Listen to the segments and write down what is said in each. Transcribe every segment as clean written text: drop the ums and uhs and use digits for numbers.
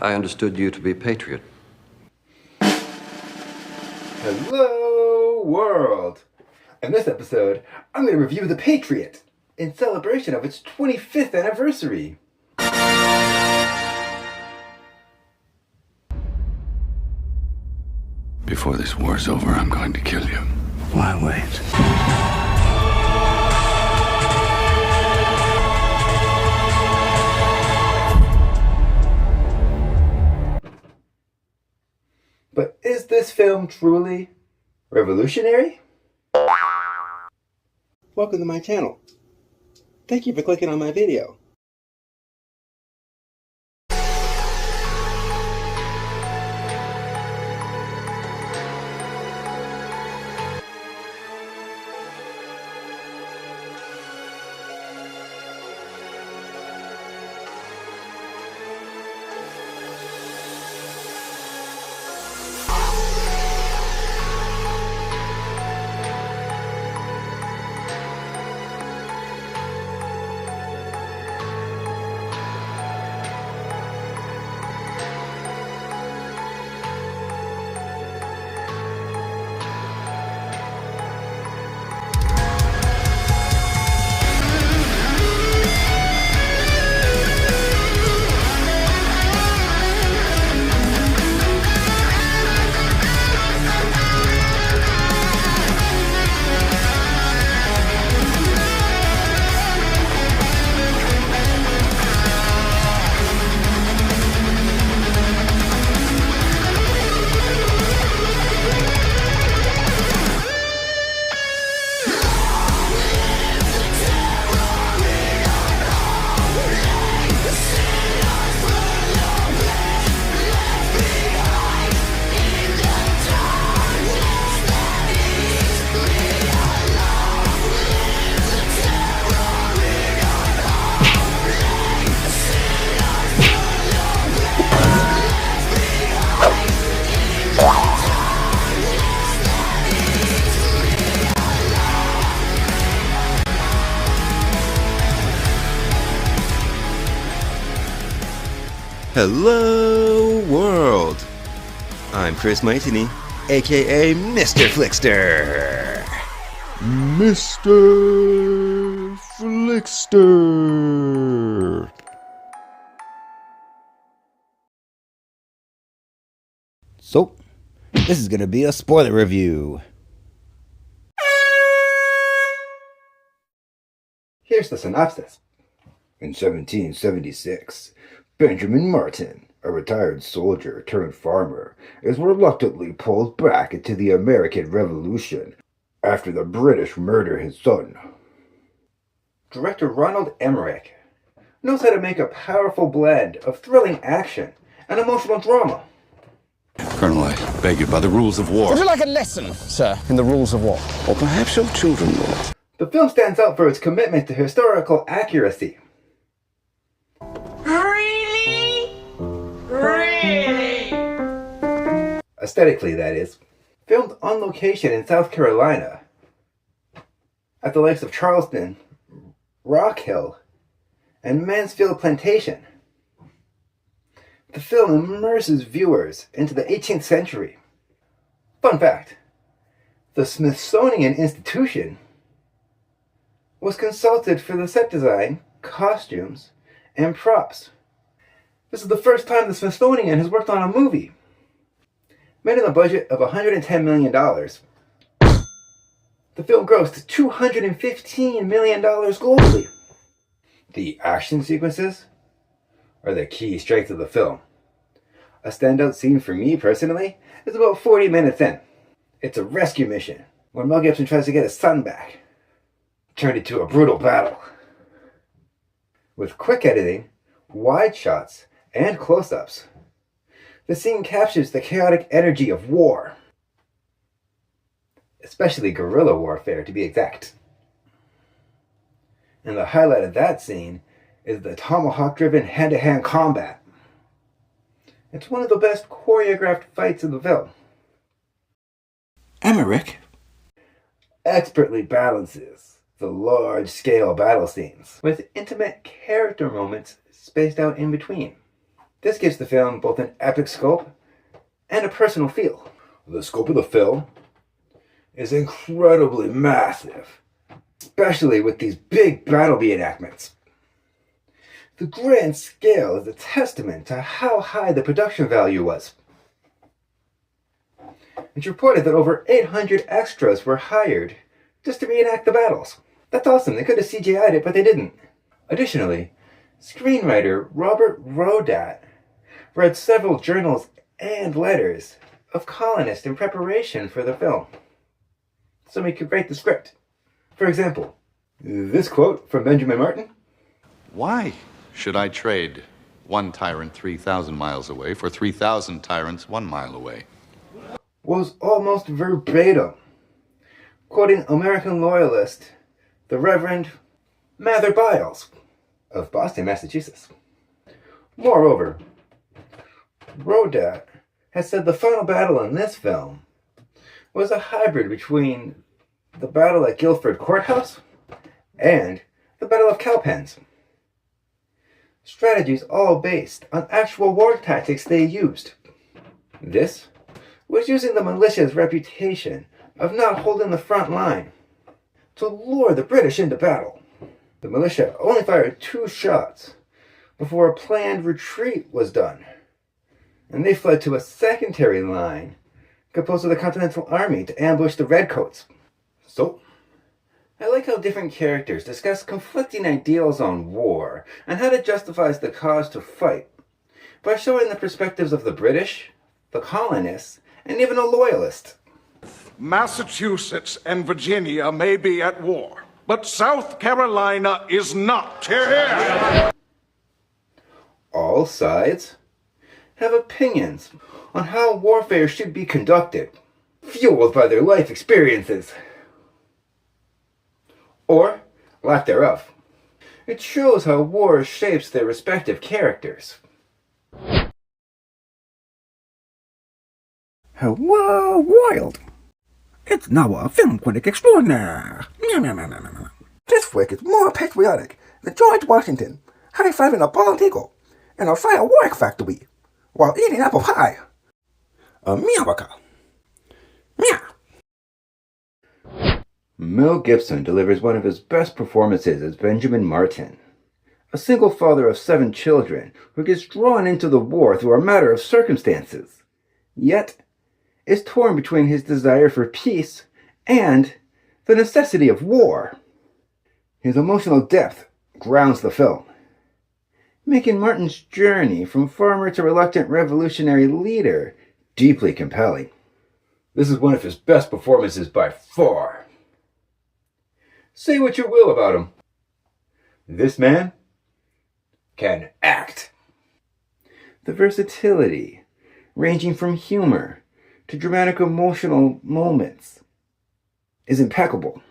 I understood you to be Patriot. Hello, world! In this episode, I'm going to review The Patriot in celebration of its 25th anniversary. Before this war's over, I'm going to kill you. Why wait? But is this film truly revolutionary? Welcome to my channel. Thank you for clicking on my video. Hello, world! I'm Chris Maitini, aka Mr. FLIXTER! Mr. FLIXTER! So, this is gonna be a spoiler review. Here's the synopsis. In 1776, Benjamin Martin, a retired soldier turned farmer, is reluctantly pulled back into the American Revolution after the British murder his son. Director Ronald Emmerich knows how to make a powerful blend of thrilling action and emotional drama. Colonel, I beg you, by the rules of war. Would you like a lesson, sir, in the rules of war? Or perhaps your children will. The film stands out for its commitment to historical accuracy. Aesthetically, that is. Filmed on location in South Carolina, at the lakes of Charleston, Rock Hill, and Mansfield Plantation. The film immerses viewers into the 18th century. Fun fact, the Smithsonian Institution was consulted for the set design, costumes, and props. This is the first time the Smithsonian has worked on a movie. Made in a budget of $110 million. The film grossed $215 million globally. The action sequences are the key strength of the film. A standout scene for me personally is about 40 minutes in. It's a rescue mission when Mel Gibson tries to get his son back. Turned into a brutal battle. With quick editing, wide shots, and close-ups, the scene captures the chaotic energy of war. Especially guerrilla warfare, to be exact. And the highlight of that scene is the tomahawk-driven hand-to-hand combat. It's one of the best choreographed fights in the film. Emmerich expertly balances the large-scale battle scenes with intimate character moments spaced out in between. This gives the film both an epic scope and a personal feel. The scope of the film is incredibly massive, especially with these big battle reenactments. The grand scale is a testament to how high the production value was. It's reported that over 800 extras were hired just to reenact the battles. That's awesome. They could have CGI'd it, but they didn't. Additionally, screenwriter Robert Rodat read several journals and letters of colonists in preparation for the film, so he could write the script. For example, this quote from Benjamin Martin. Why should I trade one tyrant 3,000 miles away for 3,000 tyrants 1 mile away? Was almost verbatim, quoting American loyalist, the Reverend Mather Byles of Boston, Massachusetts. Moreover, Rodat has said the final battle in this film was a hybrid between the battle at Guilford Courthouse and the Battle of Cowpens. Strategies all based on actual war tactics they used. This was using the militia's reputation of not holding the front line to lure the British into battle. The militia only fired 2 shots before a planned retreat was done, and they fled to a secondary line composed of the Continental Army to ambush the Redcoats. So, I like how different characters discuss conflicting ideals on war and how it justifies the cause to fight by showing the perspectives of the British, the colonists, and even a loyalist. Massachusetts and Virginia may be at war, but South Carolina is not. Hear, hear. All sides have opinions on how warfare should be conducted, fueled by their life experiences, or lack thereof. It shows how war shapes their respective characters. Hello, Wild! It's now a film critic extraordinaire. This flick is more patriotic than George Washington high-fiving a bald eagle in a firework factory while eating apple pie. America. Meow. Mel Gibson delivers one of his best performances as Benjamin Martin, a single father of 7 children who gets drawn into the war through a matter of circumstances, yet is torn between his desire for peace and the necessity of war. His emotional depth grounds the film, making Martin's journey from farmer to reluctant revolutionary leader deeply compelling. This is one of his best performances by far. Say what you will about him, this man can act. The versatility, ranging from humor to dramatic emotional moments, is impeccable,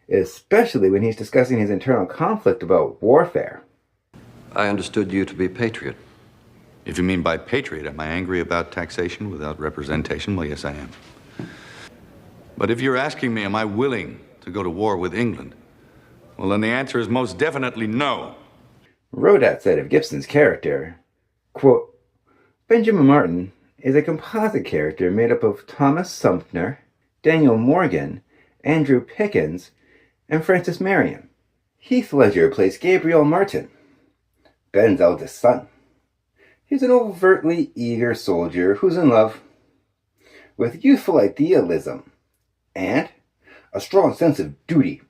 especially when he's discussing his internal conflict about warfare. I understood you to be Patriot. If you mean by patriot, am I angry about taxation without representation? Well, yes, I am. But if you're asking me, am I willing to go to war with England? Well, then the answer is most definitely no. Rodat said of Gibson's character, quote, Benjamin Martin is a composite character made up of Thomas Sumter, Daniel Morgan, Andrew Pickens, and Francis Marion. Heath Ledger plays Gabriel Martin, Ben's eldest son. He's an overtly eager soldier who's in love with youthful idealism and a strong sense of duty.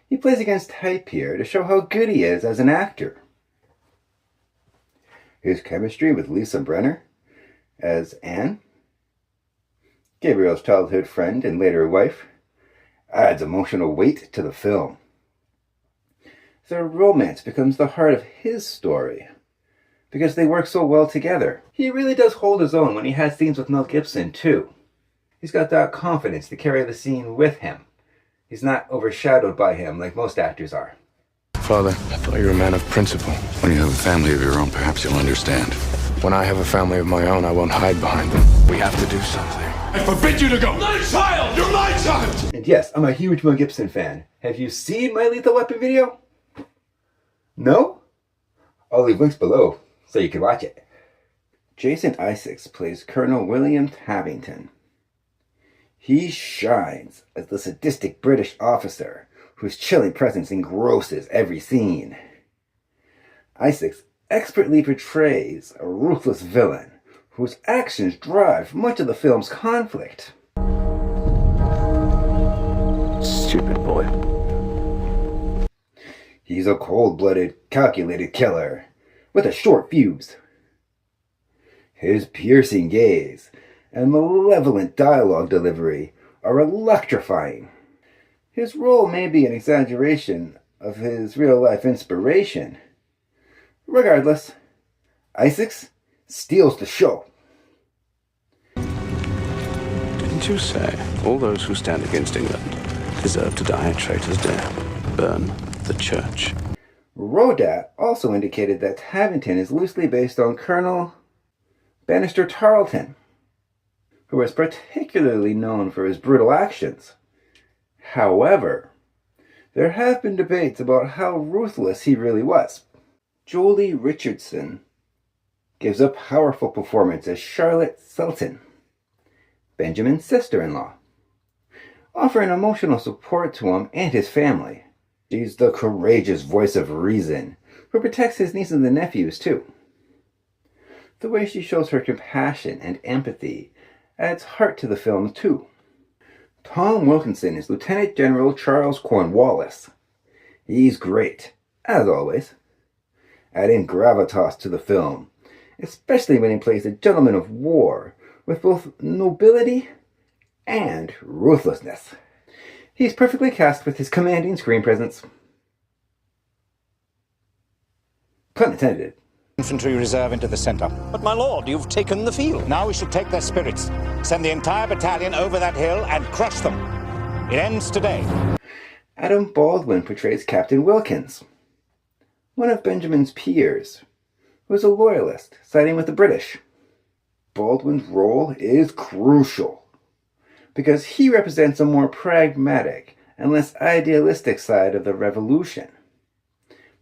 He plays against type here to show how good he is as an actor. His chemistry with Lisa Brenner as Anne, Gabriel's childhood friend and later wife, adds emotional weight to the film. Their romance becomes the heart of his story because they work so well together. He really does hold his own when he has scenes with Mel Gibson too. He's got that confidence to carry the scene with him. He's not overshadowed by him like most actors are. Father, I thought you were a man of principle. When you have a family of your own, perhaps you'll understand. When I have a family of my own, I won't hide behind them. We have to do something. I forbid you to go! My child! You're my child! And yes, I'm a huge Mel Gibson fan. Have you seen my Lethal Weapon video? No? I'll leave links below so you can watch it. Jason Isaacs plays Colonel William Tabington. He shines as the sadistic British officer whose chilling presence engrosses every scene. Isaacs expertly portrays a ruthless villain whose actions drive much of the film's conflict. Stupid boy. He's a cold-blooded, calculated killer with a short fuse. His piercing gaze and malevolent dialogue delivery are electrifying. His role may be an exaggeration of his real-life inspiration. Regardless, Isaacs steals the show. Didn't you say all those who stand against England deserve to die a traitor's death? Burn the church. Rodat also indicated that Tabington is loosely based on Colonel Bannister Tarleton, who was particularly known for his brutal actions. However, there have been debates about how ruthless he really was. Jolie Richardson gives a powerful performance as Charlotte Selton, Benjamin's sister-in-law, offering emotional support to him and his family. She's the courageous voice of reason, who protects his nieces and nephews too. The way she shows her compassion and empathy adds heart to the film too. Tom Wilkinson is Lieutenant General Charles Cornwallis. He's great, as always, adding gravitas to the film, especially when he plays a gentleman of war with both nobility and ruthlessness. He's perfectly cast with his commanding screen presence. Pun intended. Infantry reserve into the center. But my lord, you've taken the field. Now we should take their spirits, send the entire battalion over that hill and crush them. It ends today. Adam Baldwin portrays Captain Wilkins, one of Benjamin's peers, who is a loyalist siding with the British. Baldwin's role is crucial because he represents a more pragmatic and less idealistic side of the revolution,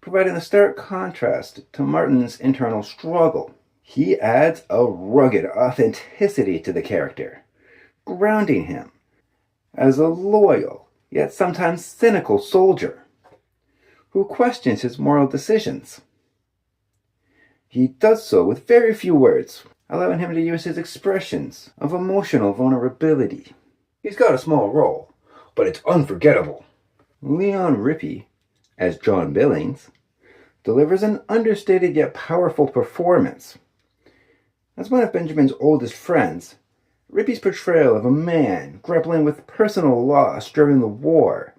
providing a stark contrast to Martin's internal struggle. He adds a rugged authenticity to the character, grounding him as a loyal yet sometimes cynical soldier who questions his moral decisions. He does so with very few words, allowing him to use his expressions of emotional vulnerability. He's got a small role, but it's unforgettable. Leon Rippey, as John Billings, delivers an understated yet powerful performance. As one of Benjamin's oldest friends, Rippey's portrayal of a man grappling with personal loss during the war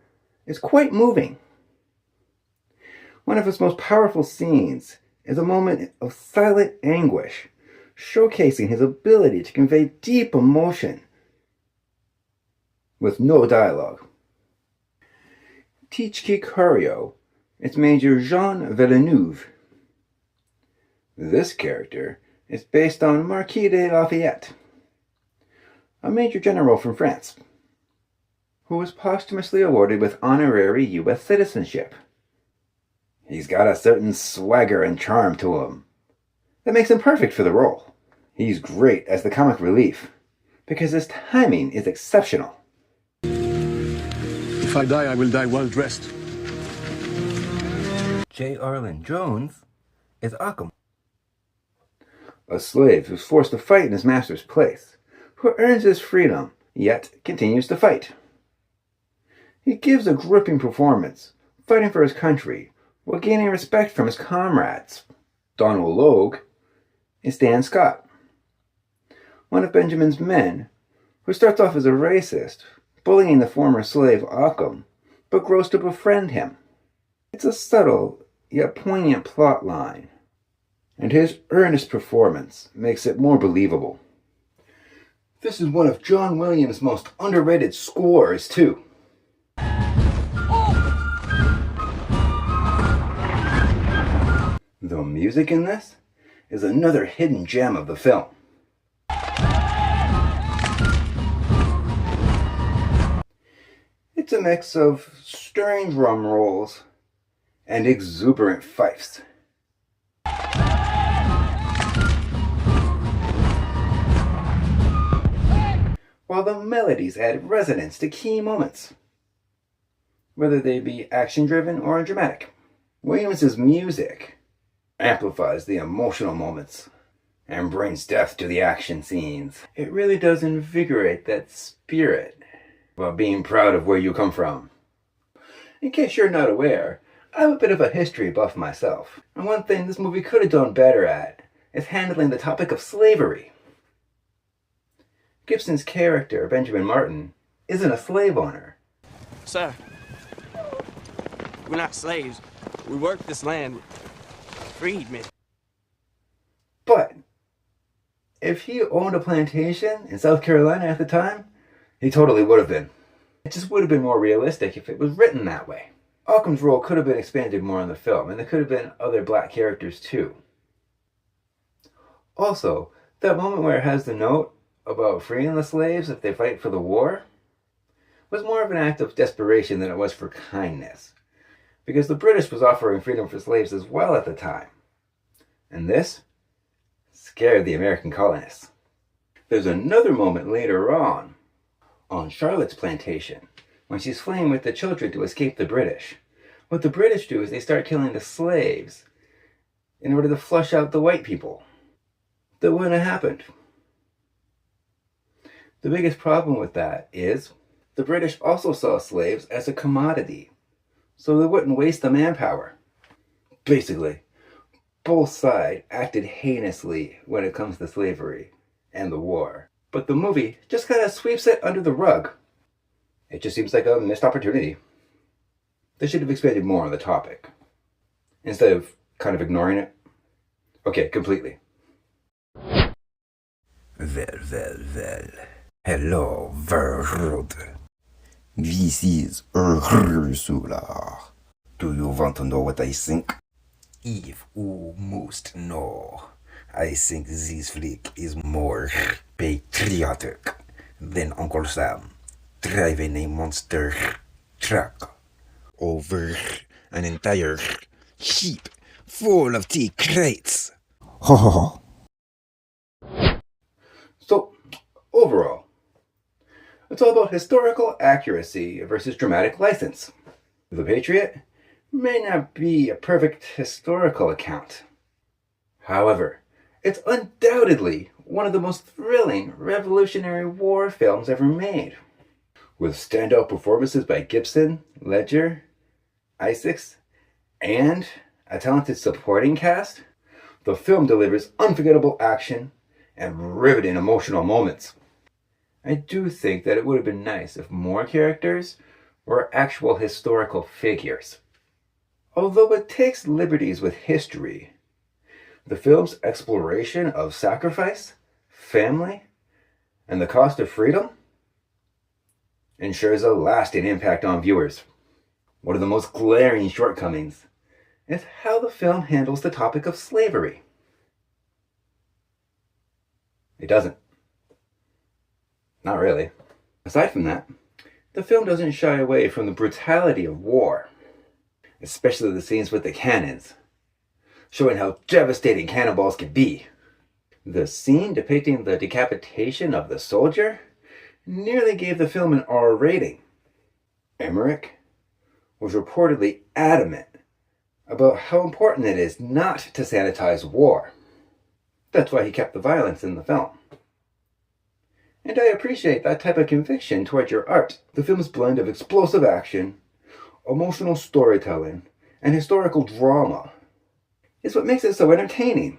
is quite moving. One of his most powerful scenes is a moment of silent anguish, showcasing his ability to convey deep emotion with no dialogue. Tichki Curio is Major Jean Villeneuve. This character is based on Marquis de Lafayette, a major general from France, who was posthumously awarded with honorary U.S. citizenship. He's got a certain swagger and charm to him that makes him perfect for the role. He's great as the comic relief because his timing is exceptional. If I die, I will die well dressed. J. Arlen Jones is Occam, a slave who's forced to fight in his master's place, who earns his freedom, yet continues to fight. He gives a gripping performance, fighting for his country, while gaining respect from his comrades. Donald Logue is Dan Scott, one of Benjamin's men, who starts off as a racist, bullying the former slave Occam, but grows to befriend him. It's a subtle, yet poignant plot line, and his earnest performance makes it more believable. This is one of John Williams' most underrated scores, too. The music in this is another hidden gem of the film. It's a mix of stirring drum rolls and exuberant fifes. while the melodies add resonance to key moments, whether they be action-driven or dramatic. Williams' music amplifies the emotional moments and brings depth to the action scenes. It really does invigorate that spirit while being proud of where you come from. In case you're not aware, I'm a bit of a history buff myself, and one thing this movie could have done better at is handling the topic of slavery. Gibson's character, Benjamin Martin, isn't a slave owner. Sir, we're not slaves. We work this land. Freedmen. But if he owned a plantation in South Carolina at the time, he totally would have been. It just would have been more realistic if it was written that way. Occam's role could have been expanded more in the film, and there could have been other black characters too. Also, that moment where it has the note about freeing the slaves if they fight for the war was more of an act of desperation than it was for kindness, because the British was offering freedom for slaves as well at the time, and this scared the American colonists. There's another moment later on Charlotte's plantation, when she's fleeing with the children to escape the British. What the British do is they start killing the slaves in order to flush out the white people. That wouldn't have happened. The biggest problem with that is the British also saw slaves as a commodity, so they wouldn't waste the manpower. Basically, both sides acted heinously when it comes to slavery and the war. But the movie just kind of sweeps it under the rug. It just seems like a missed opportunity. They should have expanded more on the topic, instead of kind of ignoring it. Okay, completely. Well. Hello, world. This is Ursula. Do you want to know what I think? If you must know, I think this flick is more patriotic than Uncle Sam driving a monster truck over an entire ship full of tea crates. Ho ho ho. So, overall, it's all about historical accuracy versus dramatic license. The Patriot may not be a perfect historical account. However, it's undoubtedly one of the most thrilling Revolutionary War films ever made. With standout performances by Gibson, Ledger, Isaacs, and a talented supporting cast, the film delivers unforgettable action and riveting emotional moments. I do think that it would have been nice if more characters were actual historical figures. Although it takes liberties with history, the film's exploration of sacrifice, family, and the cost of freedom ensures a lasting impact on viewers. One of the most glaring shortcomings is how the film handles the topic of slavery. It doesn't. Not really. Aside from that, the film doesn't shy away from the brutality of war, especially the scenes with the cannons, showing how devastating cannonballs can be. The scene depicting the decapitation of the soldier nearly gave the film an R rating. Emmerich was reportedly adamant about how important it is not to sanitize war. That's why he kept the violence in the film. And I appreciate that type of conviction toward your art. The film's blend of explosive action, emotional storytelling, and historical drama is what makes it so entertaining.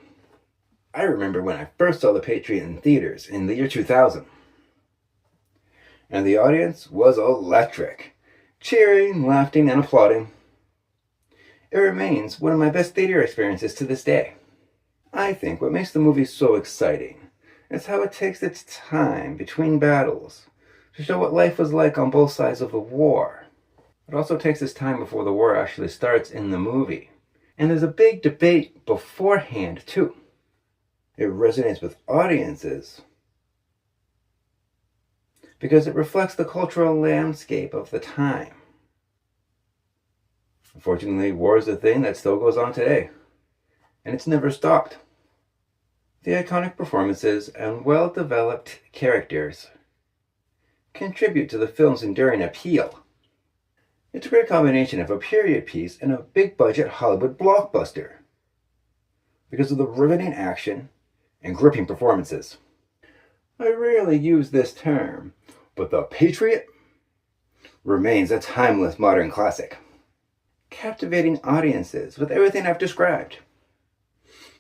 I remember when I first saw The Patriot in theaters in the year 2000. And the audience was electric, cheering, laughing, and applauding. It remains one of my best theater experiences to this day. I think what makes the movie so exciting is how it takes its time between battles to show what life was like on both sides of the war. It also takes its time before the war actually starts in the movie. And there's a big debate beforehand, too. It resonates with audiences because it reflects the cultural landscape of the time. Unfortunately, war is a thing that still goes on today, and it's never stopped. The iconic performances and well-developed characters contribute to the film's enduring appeal. It's a great combination of a period piece and a big-budget Hollywood blockbuster because of the riveting action and gripping performances. I rarely use this term, but The Patriot remains a timeless modern classic, captivating audiences with everything I've described.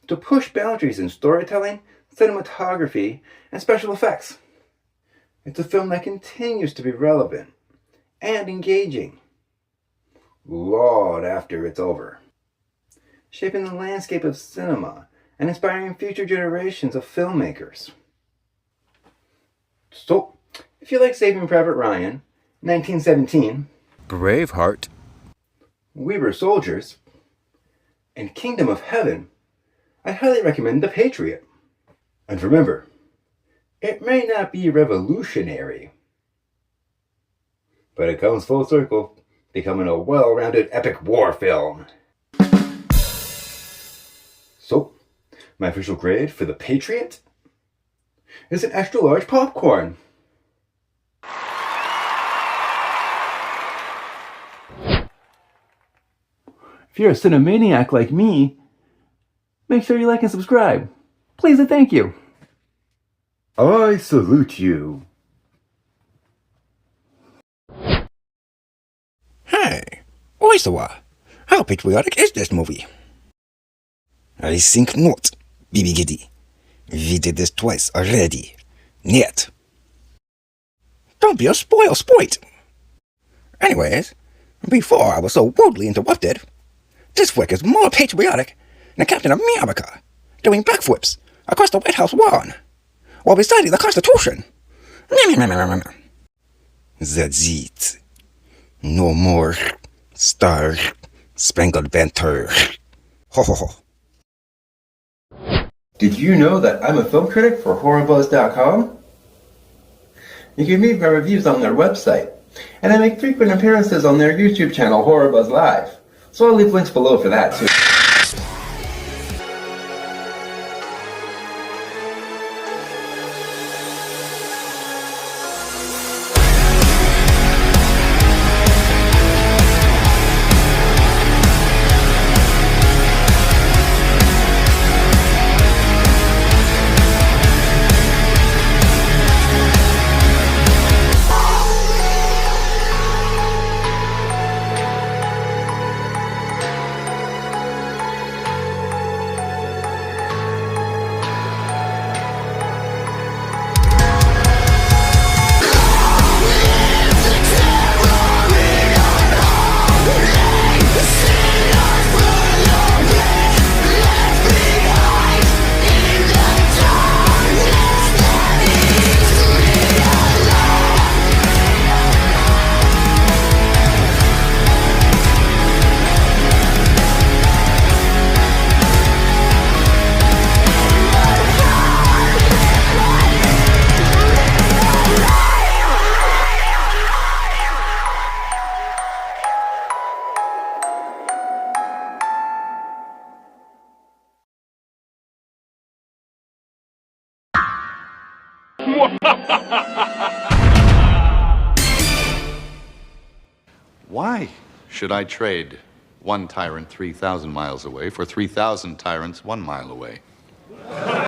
To push boundaries in storytelling, cinematography, and special effects. It's a film that continues to be relevant and engaging long after it's over, shaping the landscape of cinema and inspiring future generations of filmmakers. So, if you like Saving Private Ryan, 1917, Braveheart, We Were Soldiers, and Kingdom of Heaven, I highly recommend The Patriot. And remember, it may not be revolutionary, but it comes full circle, becoming a well-rounded epic war film. So, my official grade for The Patriot is an extra large popcorn. If you're a cinemaniac like me, make sure you like and subscribe. Please and thank you. I salute you. Hey, Oysawa, how patriotic is this movie? I think not, BB Giddy. We did this twice already. Niet. Don't be a spoit. Anyways, before I was so rudely interrupted, this flick is more patriotic than Captain America doing backflips across the White House lawn while reciting the Constitution. That's it. No more Star Spangled Banter. Ho ho ho. Did you know that I'm a film critic for HorrorBuzz.com? You can read my reviews on their website, and I make frequent appearances on their YouTube channel, HorrorBuzz Live, so I'll leave links below for that too. Why should I trade one tyrant 3,000 miles away for 3,000 tyrants 1 mile away?